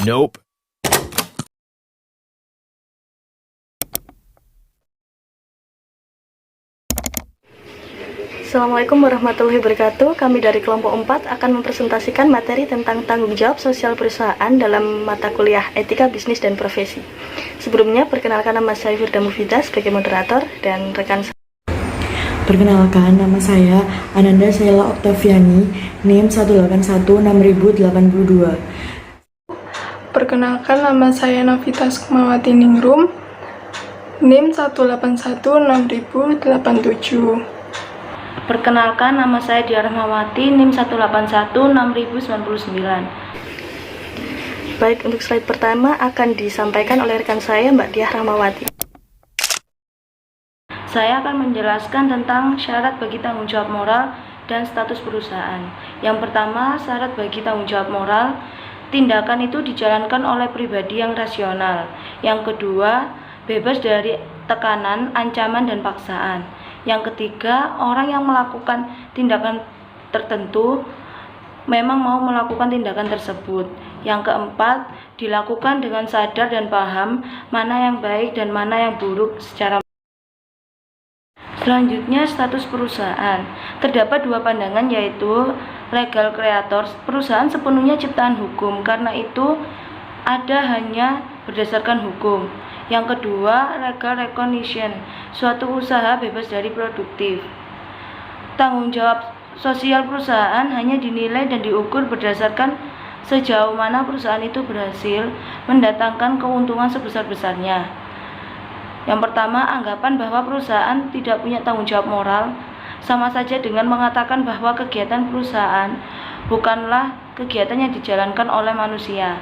Nope. Assalamualaikum warahmatullahi wabarakatuh. Kami dari kelompok 4 akan mempresentasikan materi tentang tanggung jawab sosial perusahaan dalam mata kuliah Etika Bisnis dan Profesi. Sebelumnya, perkenalkan nama saya Firda Mufidah sebagai moderator dan rekan saya. Perkenalkan, nama saya Ananda Sheila Oktaviani, NIM 1816082. Perkenalkan, nama saya Navita Sukmawati Ningrum, NIM 1816087. Perkenalkan, nama saya Diah Rahmawati, NIM 1816099. Baik, untuk slide pertama akan disampaikan oleh rekan saya, Mbak Diah Rahmawati. Saya akan menjelaskan tentang syarat bagi tanggung jawab moral dan status perusahaan. Yang pertama, syarat bagi tanggung jawab moral, tindakan itu dijalankan oleh pribadi yang rasional. Yang kedua, bebas dari tekanan, ancaman, dan paksaan. Yang ketiga, orang yang melakukan tindakan tertentu memang mau melakukan tindakan tersebut. Yang keempat, dilakukan dengan sadar dan paham mana yang baik dan mana yang buruk secara. Selanjutnya, status perusahaan. Terdapat dua pandangan, yaitu legal creator, perusahaan sepenuhnya ciptaan hukum, karena itu ada hanya berdasarkan hukum. Yang kedua, legal recognition, suatu usaha bebas dari produktif. Tanggung jawab sosial perusahaan hanya dinilai dan diukur berdasarkan sejauh mana perusahaan itu berhasil mendatangkan keuntungan sebesar-besarnya. Yang pertama, anggapan bahwa perusahaan tidak punya tanggung jawab moral sama saja dengan mengatakan bahwa kegiatan perusahaan bukanlah kegiatan yang dijalankan oleh manusia.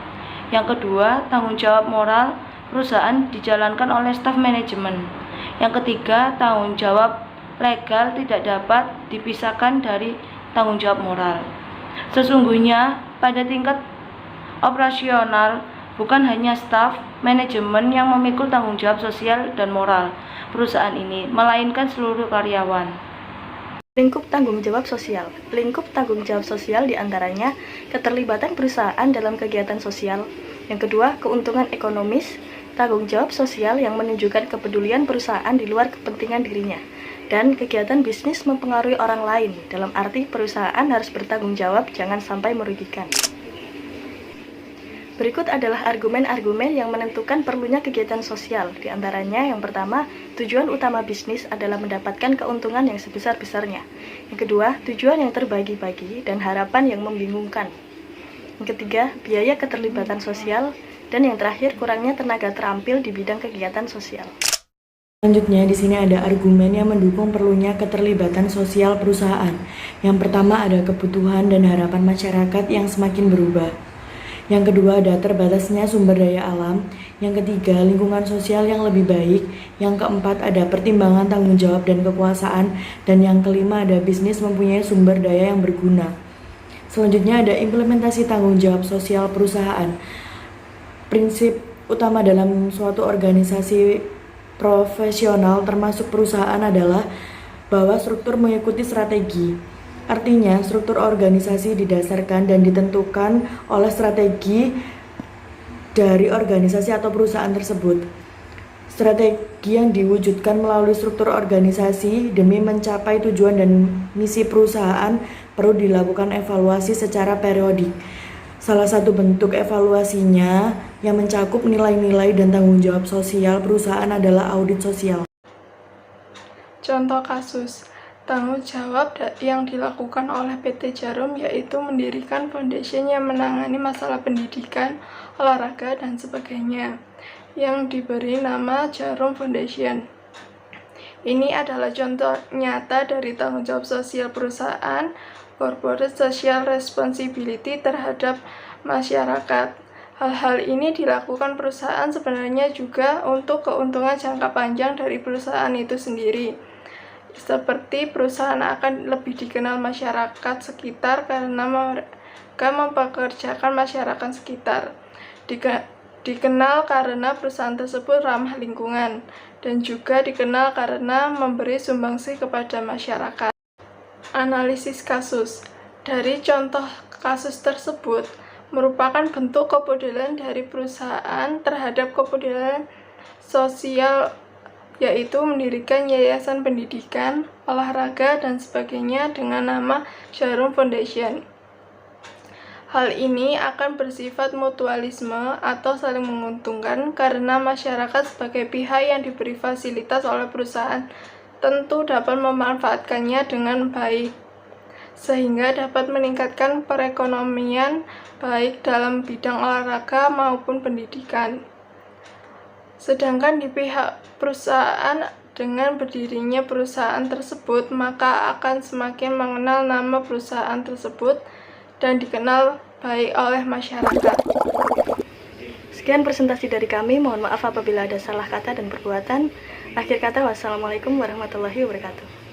Yang kedua, tanggung jawab moral perusahaan dijalankan oleh staf manajemen. Yang ketiga, tanggung jawab legal tidak dapat dipisahkan dari tanggung jawab moral. Sesungguhnya, pada tingkat operasional, bukan hanya staf manajemen yang memikul tanggung jawab sosial dan moral perusahaan ini, melainkan seluruh karyawan. Lingkup tanggung jawab sosial. Lingkup tanggung jawab sosial diantaranya keterlibatan perusahaan dalam kegiatan sosial. Yang kedua, keuntungan ekonomis, tanggung jawab sosial yang menunjukkan kepedulian perusahaan di luar kepentingan dirinya. Dan kegiatan bisnis mempengaruhi orang lain, dalam arti perusahaan harus bertanggung jawab jangan sampai merugikan. Berikut adalah argumen-argumen yang menentukan perlunya kegiatan sosial. Di antaranya, yang pertama, tujuan utama bisnis adalah mendapatkan keuntungan yang sebesar-besarnya. Yang kedua, tujuan yang terbagi-bagi dan harapan yang membingungkan. Yang ketiga, biaya keterlibatan sosial. Dan yang terakhir, kurangnya tenaga terampil di bidang kegiatan sosial. Selanjutnya, di sini ada argumen yang mendukung perlunya keterlibatan sosial perusahaan. Yang pertama ada kebutuhan dan harapan masyarakat yang semakin berubah. Yang kedua ada terbatasnya sumber daya alam. Yang ketiga, lingkungan sosial yang lebih baik. Yang keempat ada pertimbangan tanggung jawab dan kekuasaan. Dan yang kelima ada bisnis mempunyai sumber daya yang berguna. Selanjutnya ada implementasi tanggung jawab sosial perusahaan. Prinsip utama dalam suatu organisasi profesional termasuk perusahaan adalah bahwa struktur mengikuti strategi. Artinya, struktur organisasi didasarkan dan ditentukan oleh strategi dari organisasi atau perusahaan tersebut. Strategi yang diwujudkan melalui struktur organisasi demi mencapai tujuan dan misi perusahaan perlu dilakukan evaluasi secara periodik. Salah satu bentuk evaluasinya yang mencakup nilai-nilai dan tanggung jawab sosial perusahaan adalah audit sosial. Contoh kasus tanggung jawab yang dilakukan oleh PT Jarum yaitu mendirikan foundation yang menangani masalah pendidikan, olahraga, dan sebagainya yang diberi nama Jarum Foundation. Ini adalah contoh nyata dari tanggung jawab sosial perusahaan, corporate social responsibility terhadap masyarakat. Hal-hal ini dilakukan perusahaan sebenarnya juga untuk keuntungan jangka panjang dari perusahaan itu sendiri. Seperti perusahaan akan lebih dikenal masyarakat sekitar karena mereka mempekerjakan masyarakat sekitar. Dikenal karena perusahaan tersebut ramah lingkungan dan juga dikenal karena memberi sumbangsih kepada masyarakat. Analisis kasus. Dari contoh kasus tersebut, merupakan bentuk kepedulian dari perusahaan terhadap kepedulian sosial, yaitu mendirikan yayasan pendidikan, olahraga, dan sebagainya dengan nama Jarum Foundation. Hal ini akan bersifat mutualisme atau saling menguntungkan karena masyarakat sebagai pihak yang diberi fasilitas oleh perusahaan tentu dapat memanfaatkannya dengan baik, sehingga dapat meningkatkan perekonomian baik dalam bidang olahraga maupun pendidikan. Sedangkan di pihak perusahaan, dengan berdirinya perusahaan tersebut, maka akan semakin mengenal nama perusahaan tersebut dan dikenal baik oleh masyarakat. Sekian presentasi dari kami, mohon maaf apabila ada salah kata dan perbuatan. Akhir kata, wassalamualaikum warahmatullahi wabarakatuh.